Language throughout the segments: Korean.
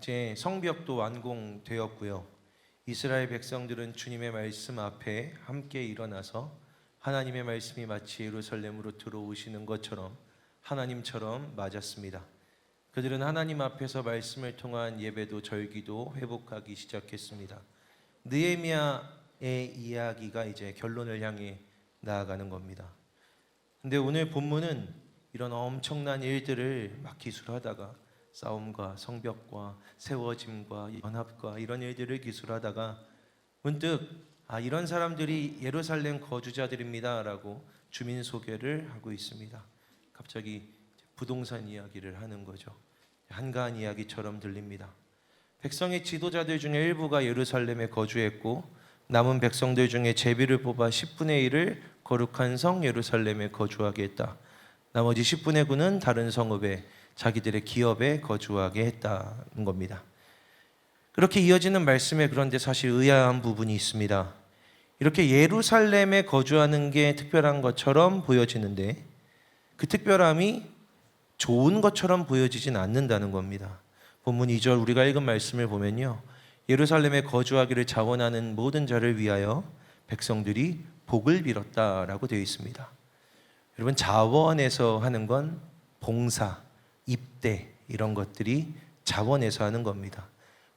이제 성벽도 완공되었고요. 이스라엘 백성들은 주님의 말씀 앞에 함께 일어나서 하나님의 말씀이 마치 예루살렘으로 들어오시는 것처럼 하나님처럼 맞았습니다. 그들은 하나님 앞에서 말씀을 통한 예배도 절기도 회복하기 시작했습니다. 느헤미야의 이야기가 이제 결론을 향해 나아가는 겁니다. 근데 오늘 본문은 이런 엄청난 일들을 막 기술하다가 싸움과 성벽과 세워짐과 연합과 이런 일들을 기술하다가 문득 이런 사람들이 예루살렘 거주자들입니다 라고 주민 소개를 하고 있습니다. 갑자기 부동산 이야기를 하는 거죠. 한가한 이야기처럼 들립니다. 백성의 지도자들 중에 일부가 예루살렘에 거주했고 남은 백성들 중에 제비를 뽑아 10분의 1을 거룩한 성 예루살렘에 거주하게 했다. 나머지 10분의 9는 다른 성읍에 자기들의 기업에 거주하게 했다는 겁니다. 그렇게 이어지는 말씀에 그런데 사실 의아한 부분이 있습니다. 이렇게 예루살렘에 거주하는 게 특별한 것처럼 보여지는데 그 특별함이 좋은 것처럼 보여지진 않는다는 겁니다. 본문 2절 우리가 읽은 말씀을 보면요, 예루살렘에 거주하기를 자원하는 모든 자를 위하여 백성들이 복을 빌었다라고 되어 있습니다. 여러분, 자원해서 하는 건 봉사, 입대 이런 것들이 자원해서 하는 겁니다.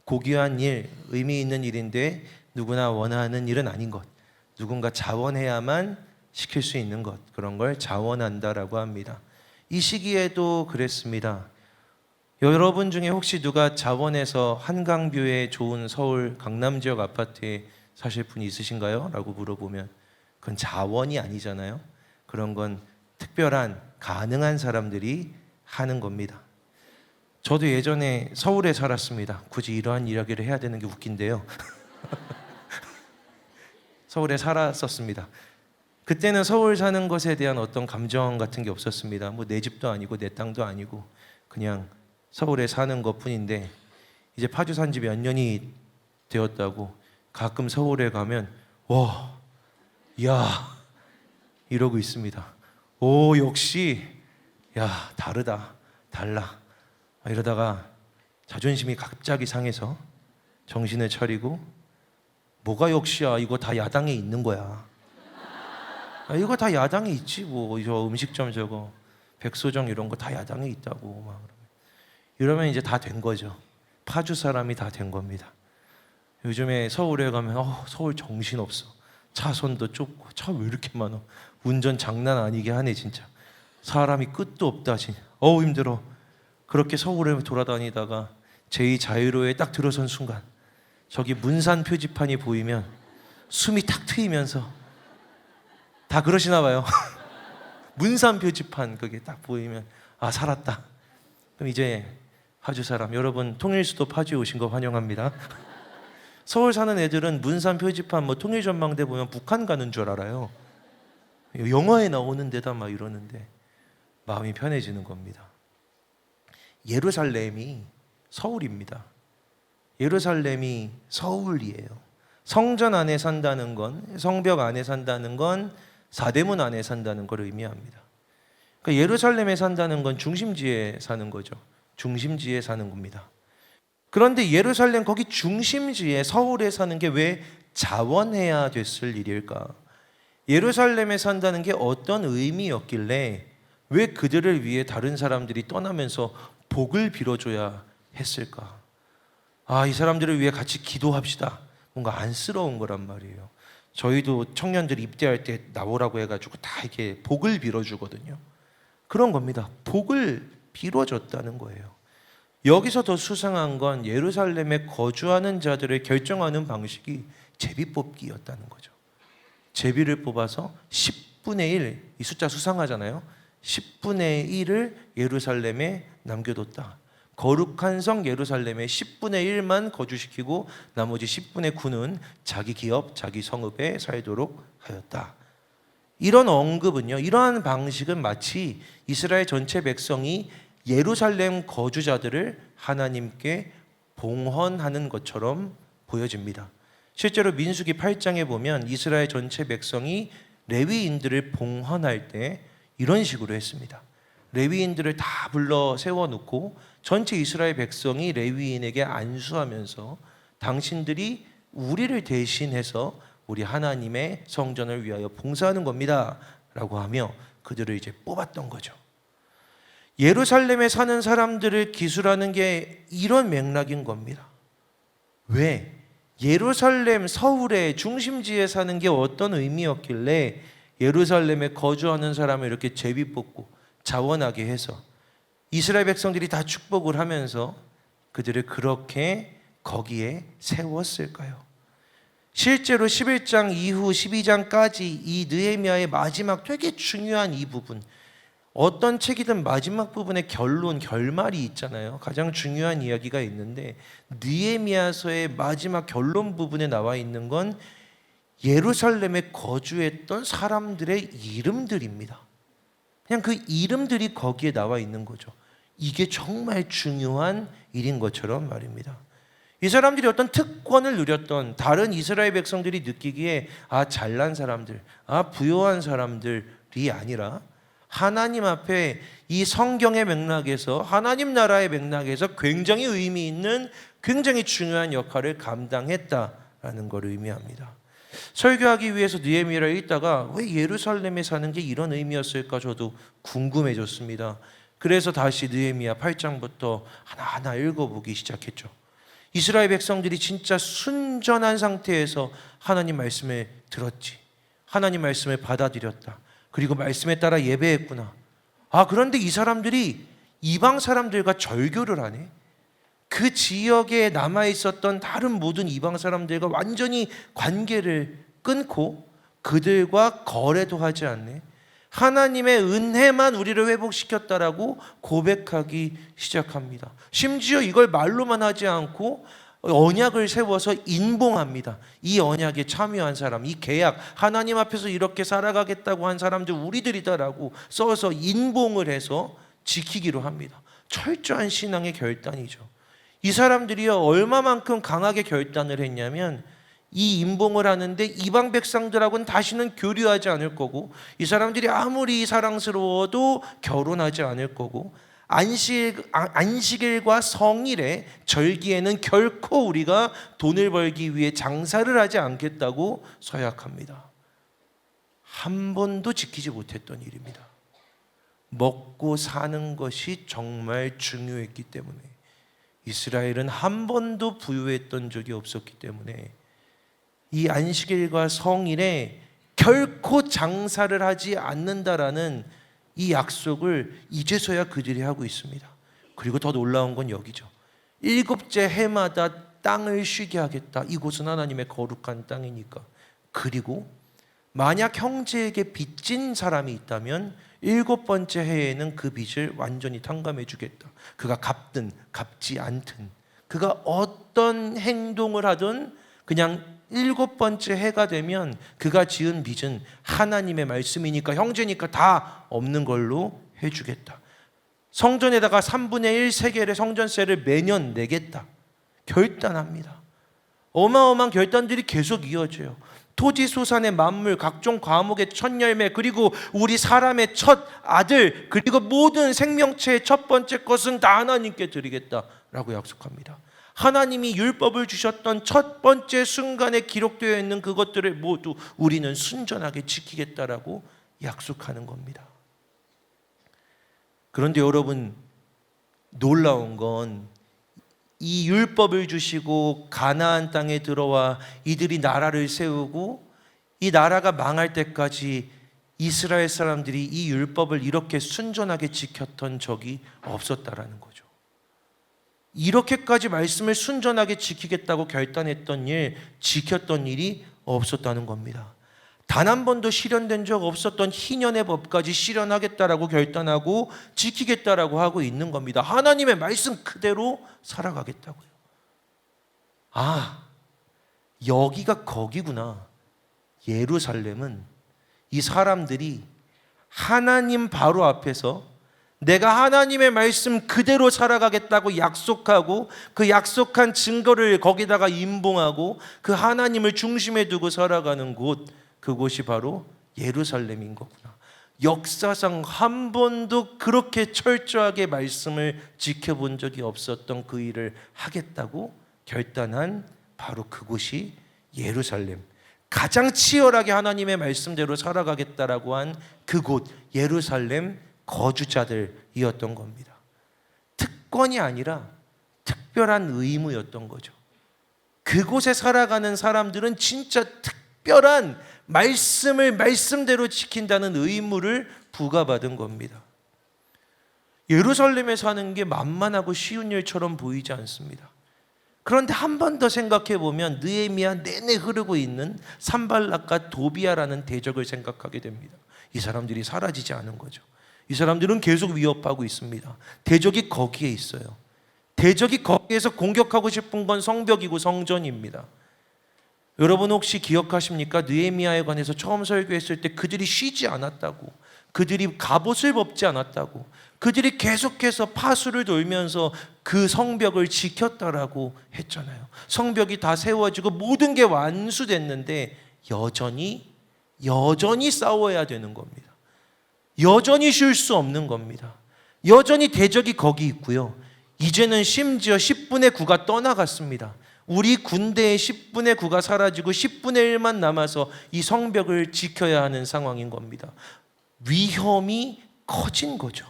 고귀한 일, 의미 있는 일인데 누구나 원하는 일은 아닌 것, 누군가 자원해야만 시킬 수 있는 것, 그런 걸 자원한다라고 합니다. 이 시기에도 그랬습니다. 여러분 중에 혹시 누가 자원해서 한강뷰의 좋은 서울 강남 지역 아파트에 사실 분이 있으신가요? 라고 물어보면 그건 자원이 아니잖아요. 그런 건 특별한 가능한 사람들이 하는 겁니다. 저도 예전에 서울에 살았습니다. 굳이 이러한 이야기를 해야 되는 게 웃긴데요. 서울에 살았었습니다. 그때는 서울 사는 것에 대한 어떤 감정 같은 게 없었습니다. 뭐 내 집도 아니고 내 땅도 아니고 그냥 서울에 사는 것뿐인데 이제 파주 산 지 몇 년이 되었다고 가끔 서울에 가면 와, 야 이러고 있습니다. 오, 역시 야 다르다, 달라. 이러다가 자존심이 갑자기 상해서 정신을 차리고 뭐가 역시야, 이거 다 야당에 있는 거야. 이거 다 야당에 있지 뭐. 저 음식점 저거 백소정 이런 거 다 야당에 있다고 막 이러면 이제 다 된 거죠. 파주 사람이 다 된 겁니다. 요즘에 서울에 가면 서울 정신없어. 차선도 좁고 차 왜 이렇게 많아. 운전 장난 아니게 하네 진짜. 사람이 끝도 없다 진짜. 힘들어. 그렇게 서울에 돌아다니다가 제2자유로에 딱 들어선 순간 저기 문산 표지판이 보이면 숨이 탁 트이면서 다 그러시나 봐요. 문산 표지판 그게 딱 보이면 살았다. 그럼 이제 파주 사람 여러분, 통일수도 파주에 오신 거 환영합니다. 서울 사는 애들은 문산 표지판 통일전망대 보면 북한 가는 줄 알아요. 영화에 나오는 데다 막 이러는데 마음이 편해지는 겁니다. 예루살렘이 서울입니다. 예루살렘이 서울이에요. 성전 안에 산다는 건, 성벽 안에 산다는 건 사대문 안에 산다는 걸 의미합니다. 그러니까 예루살렘에 산다는 건 중심지에 사는 거죠. 중심지에 사는 겁니다. 그런데 예루살렘 거기 중심지에 서울에 사는 게 왜 자원해야 됐을 일일까? 예루살렘에 산다는 게 어떤 의미였길래 왜 그들을 위해 다른 사람들이 떠나면서 복을 빌어줘야 했을까? 이 사람들을 위해 같이 기도합시다. 뭔가 안쓰러운 거란 말이에요. 저희도 청년들 입대할 때 나오라고 해가지고 다 이렇게 복을 빌어주거든요. 그런 겁니다. 복을 빌어줬다는 거예요. 여기서 더 수상한 건 예루살렘에 거주하는 자들을 결정하는 방식이 제비 뽑기였다는 거죠. 제비를 뽑아서 10분의 1, 이 숫자 수상하잖아요. 10분의 1을 예루살렘에 남겨뒀다. 거룩한 성 예루살렘에 10분의 1만 거주시키고 나머지 10분의 9는 자기 기업, 자기 성읍에 살도록 하였다. 이런 언급은요, 이러한 방식은 마치 이스라엘 전체 백성이 예루살렘 거주자들을 하나님께 봉헌하는 것처럼 보여집니다. 실제로 민수기 8장에 보면 이스라엘 전체 백성이 레위인들을 봉헌할 때 이런 식으로 했습니다. 레위인들을 다 불러 세워놓고 전체 이스라엘 백성이 레위인에게 안수하면서 당신들이 우리를 대신해서 우리 하나님의 성전을 위하여 봉사하는 겁니다 라고 하며 그들을 이제 뽑았던 거죠. 예루살렘에 사는 사람들을 기술하는 게 이런 맥락인 겁니다. 왜? 예루살렘 서울의 중심지에 사는 게 어떤 의미였길래 예루살렘에 거주하는 사람을 이렇게 제비 뽑고 자원하게 해서 이스라엘 백성들이 다 축복을 하면서 그들을 그렇게 거기에 세웠을까요? 실제로 11장 이후 12장까지 이 느헤미야의 마지막 되게 중요한 이 부분, 어떤 책이든 마지막 부분에 결론, 결말이 있잖아요. 가장 중요한 이야기가 있는데 느헤미야서의 마지막 결론 부분에 나와 있는 건 예루살렘에 거주했던 사람들의 이름들입니다. 그냥 그 이름들이 거기에 나와 있는 거죠. 이게 정말 중요한 일인 것처럼 말입니다. 이 사람들이 어떤 특권을 누렸던 다른 이스라엘 백성들이 느끼기에 잘난 사람들, 부유한 사람들이 아니라 하나님 앞에 이 성경의 맥락에서 하나님 나라의 맥락에서 굉장히 의미 있는 굉장히 중요한 역할을 감당했다라는 걸 의미합니다. 설교하기 위해서 느헤미야를 읽다가 왜 예루살렘에 사는 게 이런 의미였을까 저도 궁금해졌습니다. 그래서 다시 느헤미야 8장부터 하나하나 읽어보기 시작했죠. 이스라엘 백성들이 진짜 순전한 상태에서 하나님 말씀을 들었지, 하나님 말씀을 받아들였다, 그리고 말씀에 따라 예배했구나. 그런데 이 사람들이 이방 사람들과 절교를 하네. 그 지역에 남아있었던 다른 모든 이방 사람들과 완전히 관계를 끊고 그들과 거래도 하지 않네. 하나님의 은혜만 우리를 회복시켰다라고 고백하기 시작합니다. 심지어 이걸 말로만 하지 않고 언약을 세워서 인봉합니다. 이 언약에 참여한 사람, 이 계약, 하나님 앞에서 이렇게 살아가겠다고 한 사람들 우리들이다라고 써서 인봉을 해서 지키기로 합니다. 철저한 신앙의 결단이죠. 이 사람들이요 얼마만큼 강하게 결단을 했냐면 이 인봉을 하는데 이방 백성들하고는 다시는 교류하지 않을 거고, 이 사람들이 아무리 사랑스러워도 결혼하지 않을 거고, 안식일과 성일의 절기에는 결코 우리가 돈을 벌기 위해 장사를 하지 않겠다고 서약합니다. 한 번도 지키지 못했던 일입니다. 먹고 사는 것이 정말 중요했기 때문에, 이스라엘은 한 번도 부유했던 적이 없었기 때문에 이 안식일과 성일에 결코 장사를 하지 않는다라는 이 약속을 이제서야 그들이 하고 있습니다. 그리고 더 놀라운 건 여기죠. 7째 해마다 땅을 쉬게 하겠다. 이곳은 하나님의 거룩한 땅이니까. 그리고 만약 형제에게 빚진 사람이 있다면 7번째 해에는 그 빚을 완전히 탕감해 주겠다. 그가 갚든 갚지 않든, 그가 어떤 행동을 하든 그냥 7번째 해가 되면 그가 지은 빚은 하나님의 말씀이니까, 형제니까 다 없는 걸로 해주겠다. 성전에다가 3분의 1 세겔의 성전세를 매년 내겠다 결단합니다. 어마어마한 결단들이 계속 이어져요. 토지 소산의 만물, 각종 과목의 첫 열매, 그리고 우리 사람의 첫 아들, 그리고 모든 생명체의 첫 번째 것은 다 하나님께 드리겠다라고 약속합니다. 하나님이 율법을 주셨던 첫 번째 순간에 기록되어 있는 그것들을 모두 우리는 순전하게 지키겠다라고 약속하는 겁니다. 그런데 여러분, 놀라운 건 이 율법을 주시고 가나안 땅에 들어와 이들이 나라를 세우고 이 나라가 망할 때까지 이스라엘 사람들이 이 율법을 이렇게 순전하게 지켰던 적이 없었다라는 거죠. 이렇게까지 말씀을 순전하게 지키겠다고 결단했던 일, 지켰던 일이 없었다는 겁니다. 단 한 번도 실현된 적 없었던 희년의 법까지 실현하겠다라고 결단하고 지키겠다라고 하고 있는 겁니다. 하나님의 말씀 그대로 살아가겠다고요. 여기가 거기구나. 예루살렘은 이 사람들이 하나님 바로 앞에서 내가 하나님의 말씀 그대로 살아가겠다고 약속하고 그 약속한 증거를 거기다가 인봉하고 그 하나님을 중심에 두고 살아가는 곳, 그곳이 바로 예루살렘인 거구나. 역사상 한 번도 그렇게 철저하게 말씀을 지켜본 적이 없었던 그 일을 하겠다고 결단한 바로 그곳이 예루살렘, 가장 치열하게 하나님의 말씀대로 살아가겠다라고 한 그곳 예루살렘 거주자들이었던 겁니다. 특권이 아니라 특별한 의무였던 거죠. 그곳에 살아가는 사람들은 진짜 특별한 말씀을 말씀대로 지킨다는 의무를 부과받은 겁니다. 예루살렘에 사는 게 만만하고 쉬운 일처럼 보이지 않습니다. 그런데 한 번 더 생각해 보면 느헤미야 내내 흐르고 있는 산발락과 도비아라는 대적을 생각하게 됩니다. 이 사람들이 사라지지 않은 거죠. 이 사람들은 계속 위협하고 있습니다. 대적이 거기에 있어요. 대적이 거기에서 공격하고 싶은 건 성벽이고 성전입니다. 여러분 혹시 기억하십니까? 느헤미야에 관해서 처음 설교했을 때 그들이 쉬지 않았다고, 그들이 갑옷을 벗지 않았다고, 그들이 계속해서 파수를 돌면서 그 성벽을 지켰다라고 했잖아요. 성벽이 다 세워지고 모든 게 완수됐는데 여전히 싸워야 되는 겁니다. 여전히 쉴 수 없는 겁니다. 여전히 대적이 거기 있고요. 이제는 심지어 10분의 9가 떠나갔습니다. 우리 군대의 10분의 9가 사라지고 10분의 1만 남아서 이 성벽을 지켜야 하는 상황인 겁니다. 위험이 커진 거죠.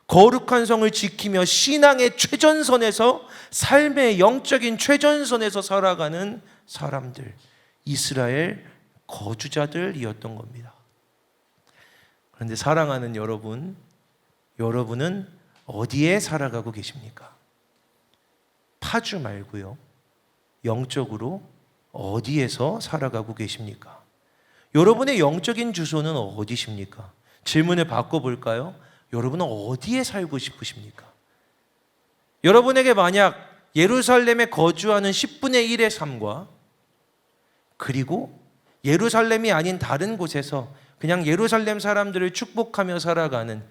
거룩한 성을 지키며 신앙의 최전선에서, 삶의 영적인 최전선에서 살아가는 사람들, 이스라엘 거주자들이었던 겁니다. 그런데 사랑하는 여러분, 여러분은 어디에 살아가고 계십니까? 파주 말고요, 영적으로 어디에서 살아가고 계십니까? 여러분의 영적인 주소는 어디십니까? 질문을 바꿔볼까요? 여러분은 어디에 살고 싶으십니까? 여러분에게 만약 예루살렘에 거주하는 10분의 1의 삶과 그리고 예루살렘이 아닌 다른 곳에서 그냥 예루살렘 사람들을 축복하며 살아가는,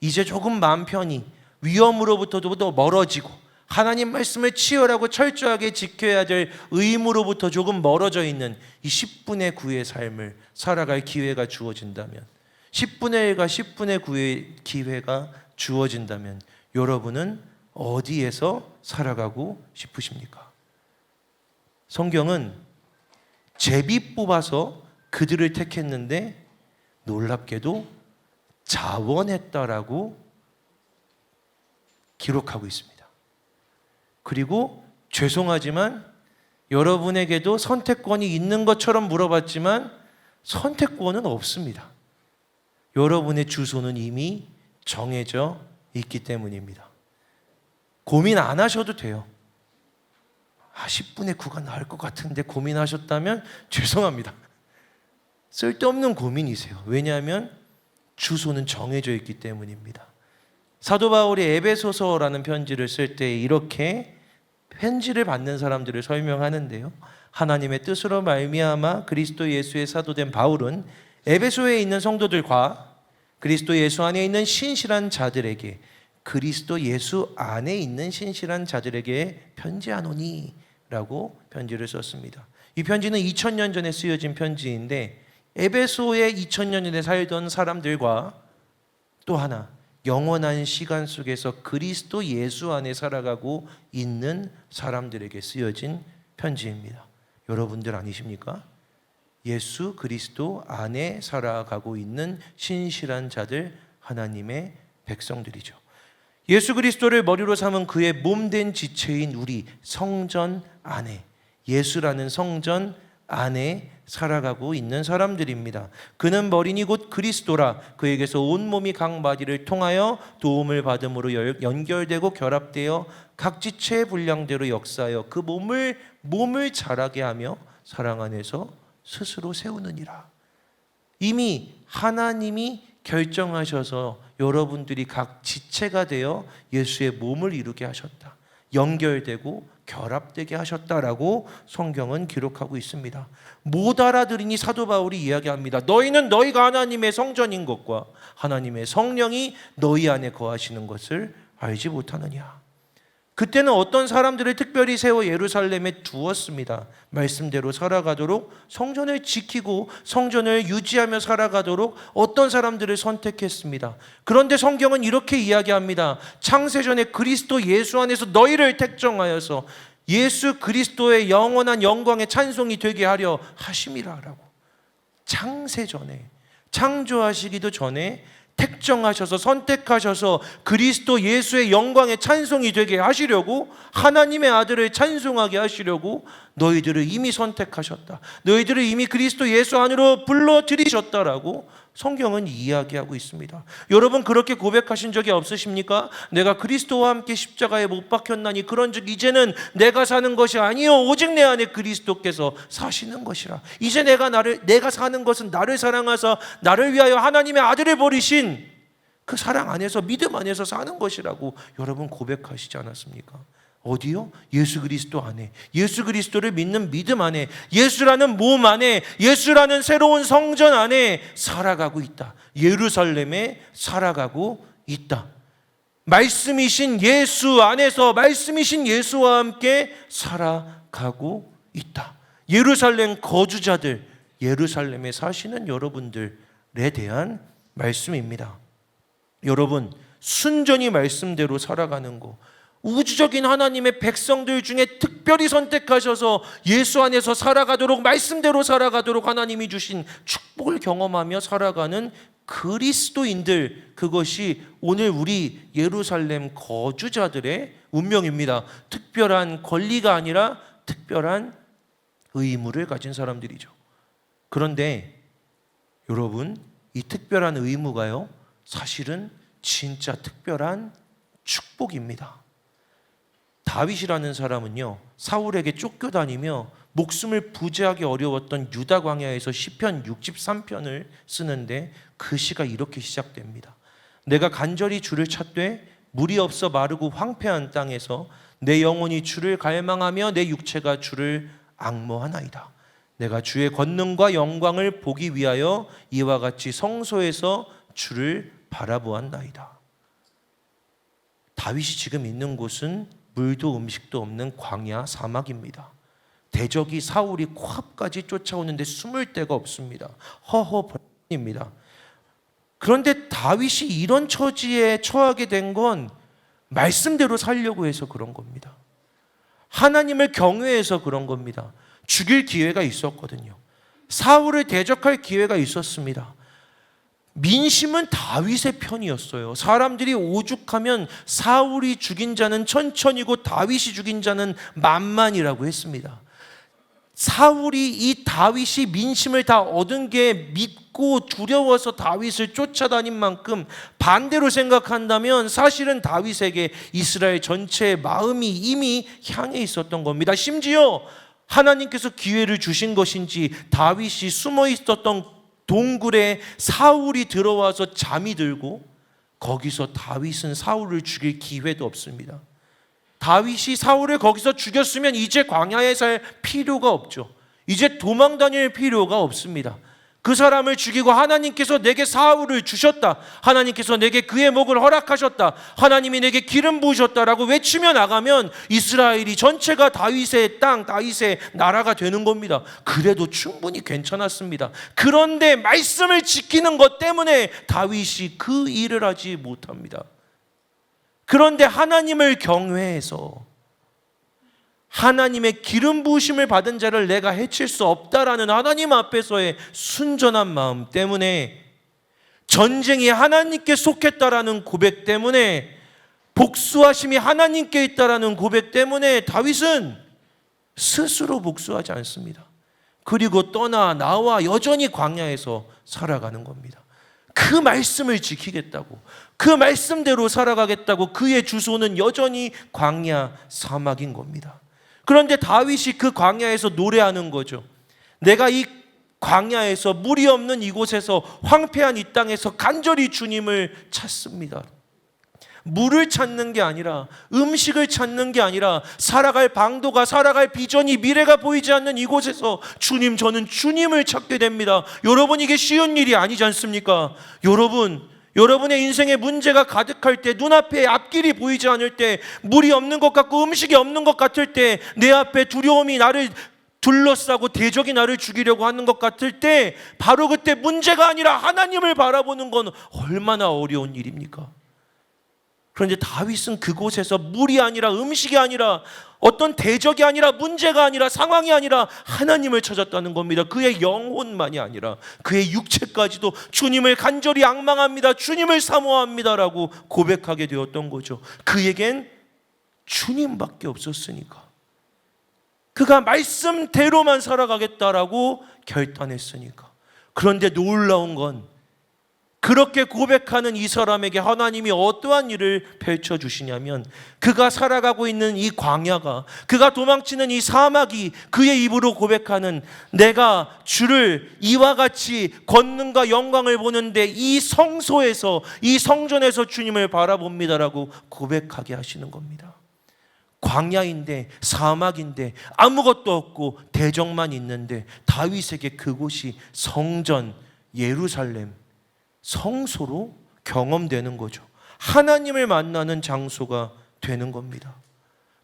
이제 조금 마음 편히 위험으로부터도 더 멀어지고 하나님 말씀을 치열하고 철저하게 지켜야 될 의무로부터 조금 멀어져 있는 이 10분의 9의 삶을 살아갈 기회가 주어진다면, 10분의 1과 10분의 9의 기회가 주어진다면 여러분은 어디에서 살아가고 싶으십니까? 성경은 제비 뽑아서 그들을 택했는데 놀랍게도 자원했다라고 기록하고 있습니다. 그리고 죄송하지만 여러분에게도 선택권이 있는 것처럼 물어봤지만 선택권은 없습니다. 여러분의 주소는 이미 정해져 있기 때문입니다. 고민 안 하셔도 돼요. 10분의 9가 나을 것 같은데 고민하셨다면 죄송합니다. 쓸데없는 고민이세요. 왜냐하면 주소는 정해져 있기 때문입니다. 사도 바울이 에베소서라는 편지를 쓸 때 이렇게 편지를 받는 사람들을 설명하는데요. 하나님의 뜻으로 말미암아 그리스도 예수의 사도된 바울은 에베소에 있는 성도들과 그리스도 예수 안에 있는 신실한 자들에게, 그리스도 예수 안에 있는 신실한 자들에게 편지하노니 라고 편지를 썼습니다. 이 편지는 2000년 전에 쓰여진 편지인데 에베소에 2000년 전에 살던 사람들과 또 하나 영원한 시간 속에서 그리스도 예수 안에 살아가고 있는 사람들에게 쓰여진 편지입니다. 여러분들 아니십니까? 예수 그리스도 안에 살아가고 있는 신실한 자들, 하나님의 백성들이죠. 예수 그리스도를 머리로 삼은 그의 몸된 지체인 우리, 성전 안에, 예수라는 성전 안에 살아가고 있는 사람들입니다. 그는 머리니 곧 그리스도라. 그에게서 온몸이 각 마디를 통하여 도움을 받음으로 연결되고 결합되어 각 지체의 분량대로 역사하여 그 몸을 자라게 하며 사랑 안에서 스스로 세우느니라. 이미 하나님이 결정하셔서 여러분들이 각 지체가 되어 예수의 몸을 이루게 하셨다. 연결되고 결합되게 하셨다라고 성경은 기록하고 있습니다. 못 알아들으니 사도 바울이 이야기합니다. 너희는 너희가 하나님의 성전인 것과 하나님의 성령이 너희 안에 거하시는 것을 알지 못하느냐. 그때는 어떤 사람들을 특별히 세워 예루살렘에 두었습니다. 말씀대로 살아가도록, 성전을 지키고 성전을 유지하며 살아가도록 어떤 사람들을 선택했습니다. 그런데 성경은 이렇게 이야기합니다. 창세전에 그리스도 예수 안에서 너희를 택정하여서 예수 그리스도의 영원한 영광의 찬송이 되게 하려 하심이라라고. 창세전에, 창조하시기도 전에 택정하셔서 선택하셔서 그리스도 예수의 영광의 찬송이 되게 하시려고, 하나님의 아들을 찬송하게 하시려고 너희들을 이미 선택하셨다, 너희들을 이미 그리스도 예수 안으로 불러들이셨다라고 성경은 이야기하고 있습니다. 여러분 그렇게 고백하신 적이 없으십니까? 내가 그리스도와 함께 십자가에 못 박혔나니 그런즉 이제는 내가 사는 것이 아니요 오직 내 안에 그리스도께서 사시는 것이라. 이제 내가 사는 것은 나를 사랑하사 나를 위하여 하나님의 아들을 버리신 그 사랑 안에서, 믿음 안에서 사는 것이라고 여러분 고백하시지 않았습니까? 어디요? 예수 그리스도 안에, 예수 그리스도를 믿는 믿음 안에, 예수라는 몸 안에, 예수라는 새로운 성전 안에 살아가고 있다. 예루살렘에 살아가고 있다. 말씀이신 예수 안에서, 말씀이신 예수와 함께 살아가고 있다. 예루살렘 거주자들, 예루살렘에 사시는 여러분들에 대한 말씀입니다. 여러분, 순전히 말씀대로 살아가는 거, 우주적인 하나님의 백성들 중에 특별히 선택하셔서 예수 안에서 살아가도록, 말씀대로 살아가도록 하나님이 주신 축복을 경험하며 살아가는 그리스도인들, 그것이 오늘 우리 예루살렘 거주자들의 운명입니다. 특별한 권리가 아니라 특별한 의무를 가진 사람들이죠. 그런데 여러분, 이 특별한 의무가요, 사실은 진짜 특별한 축복입니다. 다윗이라는 사람은요, 사울에게 쫓겨다니며 목숨을 부지하기 어려웠던 유다 광야에서 시편 63편을 쓰는데 그 시가 이렇게 시작됩니다. 내가 간절히 주를 찾되 물이 없어 마르고 황폐한 땅에서 내 영혼이 주를 갈망하며 내 육체가 주를 앙모하나이다. 내가 주의 권능과 영광을 보기 위하여 이와 같이 성소에서 주를 바라보았나이다. 다윗이 지금 있는 곳은 물도 음식도 없는 광야 사막입니다. 대적이 사울이 코앞까지 쫓아오는데 숨을 데가 없습니다. 허허벌입니다. 그런데 다윗이 이런 처지에 처하게 된 건 말씀대로 살려고 해서 그런 겁니다. 하나님을 경외해서 그런 겁니다. 죽일 기회가 있었거든요. 사울을 대적할 기회가 있었습니다. 민심은 다윗의 편이었어요. 사람들이 오죽하면 사울이 죽인 자는 천천이고 다윗이 죽인 자는 만만이라고 했습니다. 사울이 이 다윗이 민심을 다 얻은 게 믿고 두려워서 다윗을 쫓아다닌 만큼, 반대로 생각한다면 사실은 다윗에게 이스라엘 전체의 마음이 이미 향해 있었던 겁니다. 심지어 하나님께서 기회를 주신 것인지 다윗이 숨어 있었던 동굴에 사울이 들어와서 잠이 들고, 거기서 다윗은 사울을 죽일 기회도 없습니다. 다윗이 사울을 거기서 죽였으면 이제 광야에 살 필요가 없죠. 이제 도망 다닐 필요가 없습니다. 그 사람을 죽이고 하나님께서 내게 사울을 주셨다, 하나님께서 내게 그의 목을 허락하셨다, 하나님이 내게 기름 부으셨다라고 외치며 나가면 이스라엘이 전체가 다윗의 땅, 다윗의 나라가 되는 겁니다. 그래도 충분히 괜찮았습니다. 그런데 말씀을 지키는 것 때문에 다윗이 그 일을 하지 못합니다. 그런데 하나님을 경외해서 하나님의 기름 부으심을 받은 자를 내가 해칠 수 없다라는 하나님 앞에서의 순전한 마음 때문에, 전쟁이 하나님께 속했다라는 고백 때문에, 복수하심이 하나님께 있다라는 고백 때문에 다윗은 스스로 복수하지 않습니다. 그리고 떠나 나와 여전히 광야에서 살아가는 겁니다. 그 말씀을 지키겠다고, 그 말씀대로 살아가겠다고, 그의 주소는 여전히 광야 사막인 겁니다. 그런데 다윗이 그 광야에서 노래하는 거죠. 내가 이 광야에서, 물이 없는 이곳에서, 황폐한 이 땅에서 간절히 주님을 찾습니다. 물을 찾는 게 아니라, 음식을 찾는 게 아니라, 살아갈 방도가, 살아갈 비전이, 미래가 보이지 않는 이곳에서 저는 주님을 찾게 됩니다. 여러분, 이게 쉬운 일이 아니지 않습니까? 여러분, 여러분의 인생에 문제가 가득할 때, 눈앞에 앞길이 보이지 않을 때, 물이 없는 것 같고 음식이 없는 것 같을 때, 내 앞에 두려움이 나를 둘러싸고 대적이 나를 죽이려고 하는 것 같을 때, 바로 그때 문제가 아니라 하나님을 바라보는 건 얼마나 어려운 일입니까? 그런데 다윗은 그곳에서 물이 아니라 음식이 아니라 어떤 대적이 아니라 문제가 아니라 상황이 아니라 하나님을 찾았다는 겁니다. 그의 영혼만이 아니라 그의 육체까지도 주님을 간절히 앙망합니다. 주님을 사모합니다라고 고백하게 되었던 거죠. 그에겐 주님밖에 없었으니까. 그가 말씀대로만 살아가겠다라고 결단했으니까. 그런데 놀라운 건 그렇게 고백하는 이 사람에게 하나님이 어떠한 일을 펼쳐주시냐면, 그가 살아가고 있는 이 광야가, 그가 도망치는 이 사막이 그의 입으로 고백하는, 내가 주를 이와 같이 권능과 영광을 보는데 이 성소에서, 이 성전에서 주님을 바라봅니다라고 고백하게 하시는 겁니다. 광야인데, 사막인데, 아무것도 없고 대적만 있는데 다윗에게 그곳이 성전, 예루살렘, 성소로 경험되는 거죠. 하나님을 만나는 장소가 되는 겁니다.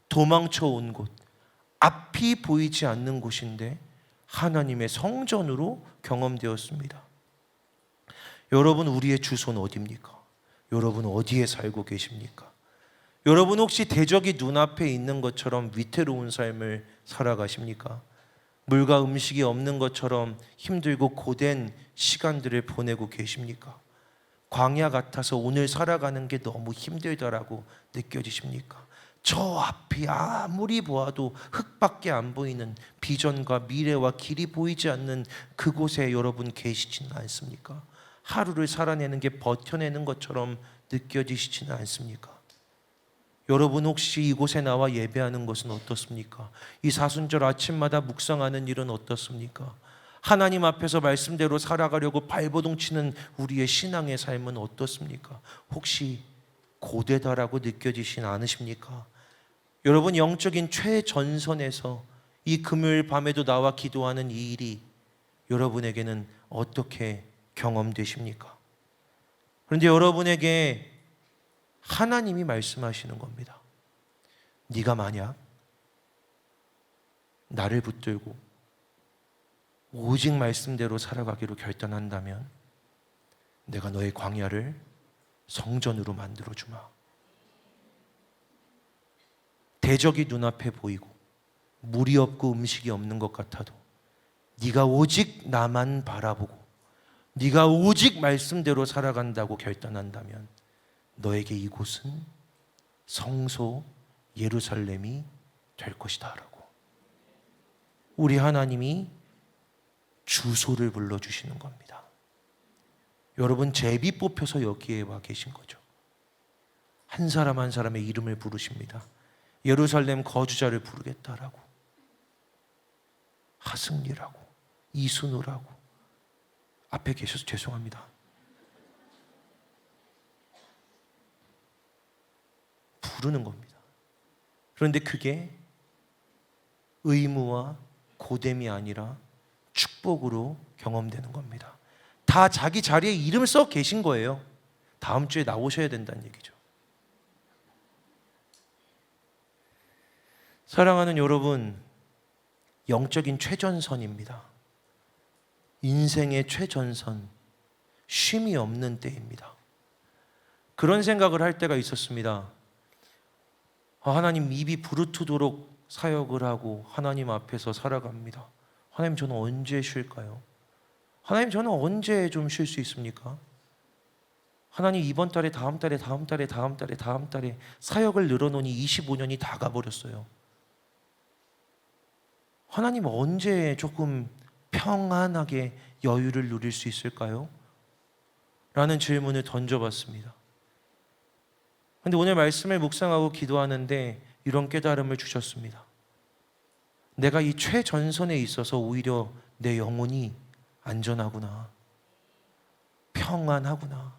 도망쳐 온 곳, 앞이 보이지 않는 곳인데 하나님의 성전으로 경험되었습니다. 여러분, 우리의 주소는 어디입니까? 여러분 어디에 살고 계십니까? 여러분 혹시 대적이 눈앞에 있는 것처럼 위태로운 삶을 살아가십니까? 물과 음식이 없는 것처럼 힘들고 고된 시간들을 보내고 계십니까? 광야 같아서 오늘 살아가는 게 너무 힘들다라고 느껴지십니까? 저 앞이 아무리 보아도 흙밖에 안 보이는 비전과 미래와 길이 보이지 않는 그곳에 여러분 계시지는 않습니까? 하루를 살아내는 게 버텨내는 것처럼 느껴지시지는 않습니까? 여러분 혹시 이곳에 나와 예배하는 것은 어떻습니까? 이 사순절 아침마다 묵상하는 일은 어떻습니까? 하나님 앞에서 말씀대로 살아가려고 발버둥 치는 우리의 신앙의 삶은 어떻습니까? 혹시 고되다라고 느껴지진 않으십니까? 여러분 영적인 최전선에서 이 금요일 밤에도 나와 기도하는 이 일이 여러분에게는 어떻게 경험되십니까? 그런데 여러분에게 하나님이 말씀하시는 겁니다. 네가 만약 나를 붙들고 오직 말씀대로 살아가기로 결단한다면 내가 너의 광야를 성전으로 만들어주마. 대적이 눈앞에 보이고 물이 없고 음식이 없는 것 같아도 네가 오직 나만 바라보고 네가 오직 말씀대로 살아간다고 결단한다면 너에게 이곳은 성소 예루살렘이 될 것이다 라고. 우리 하나님이 주소를 불러주시는 겁니다. 여러분 제비 뽑혀서 여기에 와 계신 거죠. 한 사람 한 사람의 이름을 부르십니다. 예루살렘 거주자를 부르겠다라고. 하승리라고, 이순우라고. 앞에 계셔서 죄송합니다. 부르는 겁니다. 그런데 그게 의무와 고됨이 아니라 축복으로 경험되는 겁니다. 다 자기 자리에 이름을 써 계신 거예요. 다음 주에 나오셔야 된다는 얘기죠. 사랑하는 여러분, 영적인 최전선입니다. 인생의 최전선, 쉼이 없는 때입니다. 그런 생각을 할 때가 있었습니다. 하나님 입이 부르트도록 사역을 하고 하나님 앞에서 살아갑니다. 하나님 저는 언제 쉴까요? 하나님 저는 언제 좀 쉴 수 있습니까? 하나님 이번 달에 다음 달에 사역을 늘어놓으니 25년이 다 가버렸어요. 하나님 언제 조금 평안하게 여유를 누릴 수 있을까요? 라는 질문을 던져봤습니다. 그런데 오늘 말씀을 묵상하고 기도하는데 이런 깨달음을 주셨습니다. 내가 이 최전선에 있어서 오히려 내 영혼이 안전하구나, 평안하구나.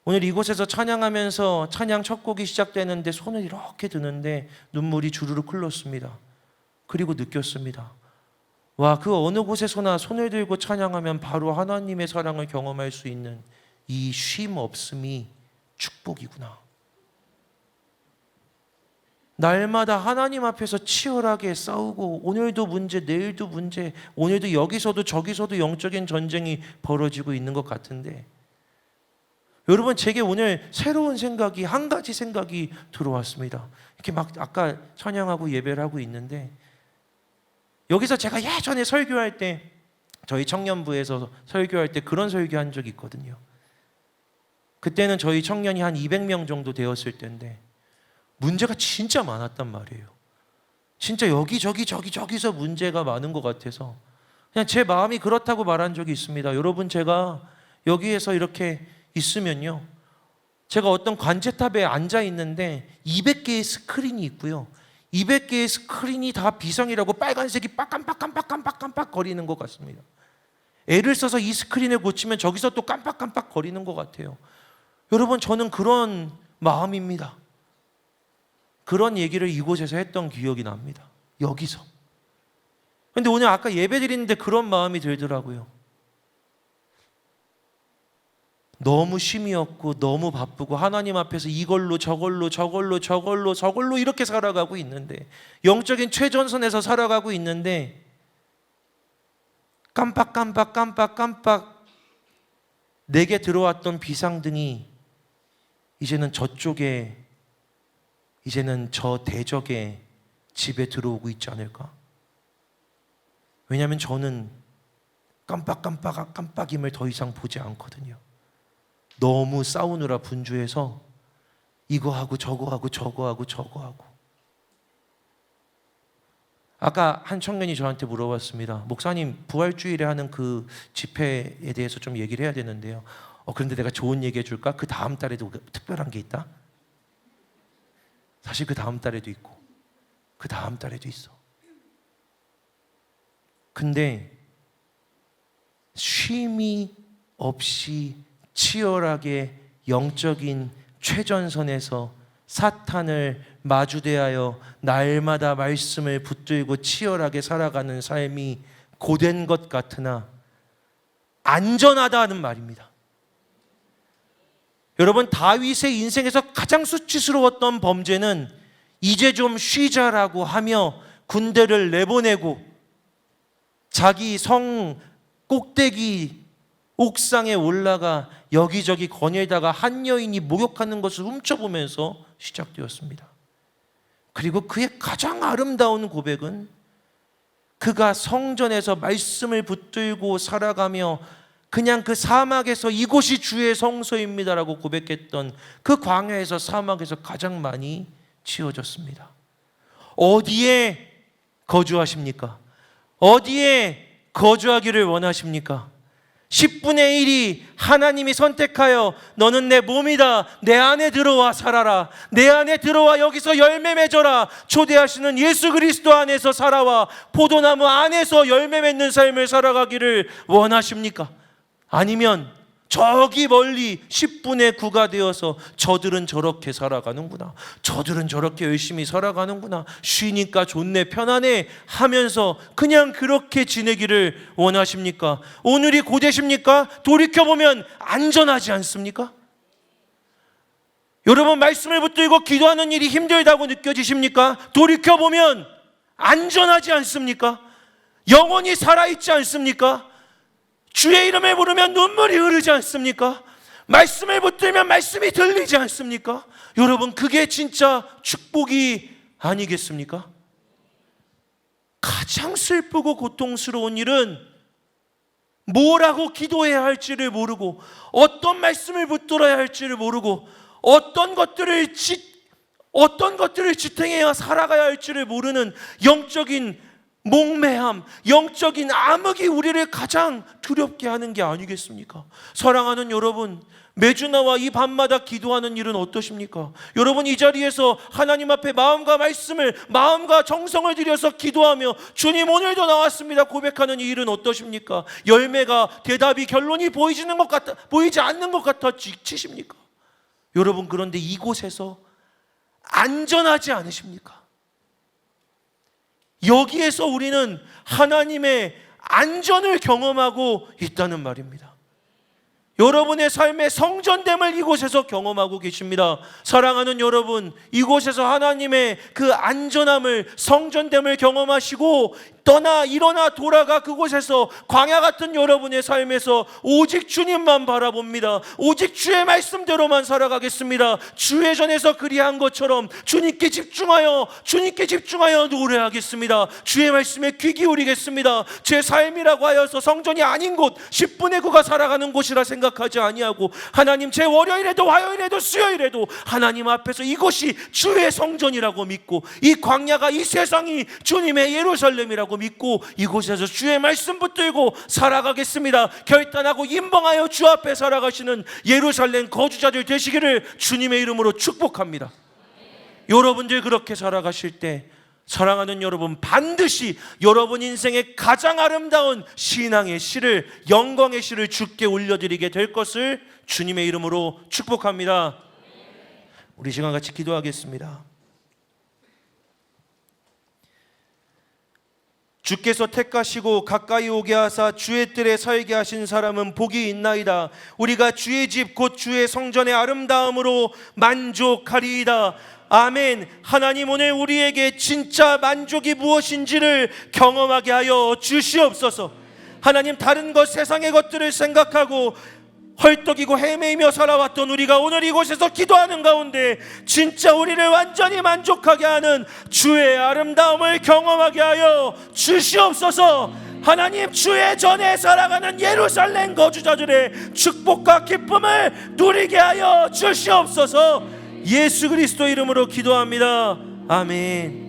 오늘 이곳에서 찬양하면서 찬양 첫 곡이 시작되는데 손을 이렇게 드는데 눈물이 주르륵 흘렀습니다. 그리고 느꼈습니다. 와, 그 어느 곳에서나 손을 들고 찬양하면 바로 하나님의 사랑을 경험할 수 있는 이 쉼 없음이 축복이구나. 날마다 하나님 앞에서 치열하게 싸우고 오늘도 문제, 내일도 문제, 오늘도 여기서도 저기서도 영적인 전쟁이 벌어지고 있는 것 같은데, 여러분, 제게 오늘 새로운 생각이, 한 가지 생각이 들어왔습니다. 이렇게 막 아까 찬양하고 예배를 하고 있는데, 여기서 제가 예전에 설교할 때, 저희 청년부에서 설교할 때 그런 설교한 적이 있거든요. 그때는 저희 청년이 한 200명 정도 되었을 때인데 문제가 진짜 많았단 말이에요. 진짜 여기저기서 문제가 많은 것 같아서 그냥 제 마음이 그렇다고 말한 적이 있습니다. 여러분, 제가 여기에서 이렇게 있으면요, 제가 어떤 관제탑에 앉아 있는데 200개의 스크린이 있고요, 200개의 스크린이 다 비상이라고 빨간색이 빡깜빡깜빡깜빡깜빡 거리는 것 같습니다. 애를 써서 이 스크린을 고치면 저기서 또 깜빡깜빡 거리는 것 같아요. 여러분, 저는 그런 마음입니다. 그런 얘기를 이곳에서 했던 기억이 납니다. 여기서. 근데 오늘 아까 예배 드리는데 그런 마음이 들더라고요. 너무 쉼이 없고 너무 바쁘고 하나님 앞에서 이걸로 저걸로 이렇게 살아가고 있는데, 영적인 최전선에서 살아가고 있는데 깜빡 내게 들어왔던 비상등이 이제는 저쪽에, 이제는 저 대적의 집에 들어오고 있지 않을까? 왜냐하면 저는 깜빡임을 더 이상 보지 않거든요. 너무 싸우느라 분주해서 이거 하고 저거 하고. 아까 한 청년이 저한테 물어봤습니다. 목사님, 부활주일에 하는 그 집회에 대해서 좀 얘기를 해야 되는데요. 그런데 내가 좋은 얘기 해줄까? 그 다음 달에도 특별한 게 있다? 사실 그 다음 달에도 있고 그 다음 달에도 있어. 근데 쉼이 없이 치열하게 영적인 최전선에서 사탄을 마주대하여 날마다 말씀을 붙들고 치열하게 살아가는 삶이 고된 것 같으나 안전하다는 말입니다. 여러분, 다윗의 인생에서 가장 수치스러웠던 범죄는 이제 좀 쉬자라고 하며 군대를 내보내고 자기 성 꼭대기 옥상에 올라가 여기저기 거닐다가 한 여인이 목욕하는 것을 훔쳐보면서 시작되었습니다. 그리고 그의 가장 아름다운 고백은 그가 성전에서 말씀을 붙들고 살아가며 그냥 그 사막에서 이곳이 주의 성소입니다라고 고백했던 그 광야에서, 사막에서 가장 많이 치워졌습니다. 어디에 거주하십니까? 어디에 거주하기를 원하십니까? 10분의 1이 하나님이 선택하여 너는 내 몸이다, 내 안에 들어와 살아라, 내 안에 들어와 여기서 열매 맺어라, 초대하시는 예수 그리스도 안에서 살아와 포도나무 안에서 열매 맺는 삶을 살아가기를 원하십니까? 아니면 저기 멀리 10분의 9가 되어서 저들은 저렇게 살아가는구나, 저들은 저렇게 열심히 살아가는구나, 쉬니까 좋네, 편하네 하면서 그냥 그렇게 지내기를 원하십니까? 오늘이 고되십니까? 돌이켜보면 안전하지 않습니까? 여러분, 말씀을 붙들고 기도하는 일이 힘들다고 느껴지십니까? 돌이켜보면 안전하지 않습니까? 영혼이 살아있지 않습니까? 주의 이름을 부르면 눈물이 흐르지 않습니까? 말씀을 붙들면 말씀이 들리지 않습니까? 여러분, 그게 진짜 축복이 아니겠습니까? 가장 슬프고 고통스러운 일은 뭐라고 기도해야 할지를 모르고, 어떤 말씀을 붙들어야 할지를 모르고, 어떤 것들을 지탱해야 살아가야 할지를 모르는 영적인 몽매함, 영적인 암흑이 우리를 가장 두렵게 하는 게 아니겠습니까? 사랑하는 여러분, 매주 나와 이 밤마다 기도하는 일은 어떠십니까? 여러분, 이 자리에서 하나님 앞에 마음과 말씀을, 마음과 정성을 들여서 기도하며 주님 오늘도 나왔습니다 고백하는 이 일은 어떠십니까? 열매가, 대답이, 결론이 보이지 않는 것 같아 지치십니까? 여러분, 그런데 이곳에서 안전하지 않으십니까? 여기에서 우리는 하나님의 안전을 경험하고 있다는 말입니다. 여러분의 삶의 성전됨을 이곳에서 경험하고 계십니다. 사랑하는 여러분, 이곳에서 하나님의 그 안전함을, 성전됨을 경험하시고 떠나 일어나 돌아가 그곳에서 광야 같은 여러분의 삶에서 오직 주님만 바라봅니다. 오직 주의 말씀대로만 살아가겠습니다. 주회전에서 그리한 것처럼 주님께 집중하여 노래하겠습니다. 주의 말씀에 귀 기울이겠습니다. 제 삶이라고 하여서 성전이 아닌 곳, 10분의 9가 살아가는 곳이라 생각하지 아니하고, 하나님, 제 월요일에도 화요일에도 수요일에도 하나님 앞에서 이곳이 주의 성전이라고 믿고, 이 광야가, 이 세상이 주님의 예루살렘이라고 믿고 이곳에서 주의 말씀 붙들고 살아가겠습니다. 결단하고 임봉하여 주 앞에 살아가시는 예루살렘 거주자들 되시기를 주님의 이름으로 축복합니다. 여러분들 그렇게 살아가실 때 사랑하는 여러분, 반드시 여러분 인생의 가장 아름다운 신앙의 시를, 영광의 시를 주께 올려드리게 될 것을 주님의 이름으로 축복합니다. 우리 시간 같이 기도하겠습니다. 주께서 택하시고 가까이 오게 하사 주의 뜰에 살게 하신 사람은 복이 있나이다. 우리가 주의 집 곧 주의 성전의 아름다움으로 만족하리이다. 아멘. 하나님, 오늘 우리에게 진짜 만족이 무엇인지를 경험하게 하여 주시옵소서. 하나님, 다른 것, 세상의 것들을 생각하고 헐떡이고 헤매이며 살아왔던 우리가 오늘 이곳에서 기도하는 가운데 진짜 우리를 완전히 만족하게 하는 주의 아름다움을 경험하게 하여 주시옵소서. 하나님, 주의 전에 살아가는 예루살렘 거주자들의 축복과 기쁨을 누리게 하여 주시옵소서. 예수 그리스도 이름으로 기도합니다. 아멘.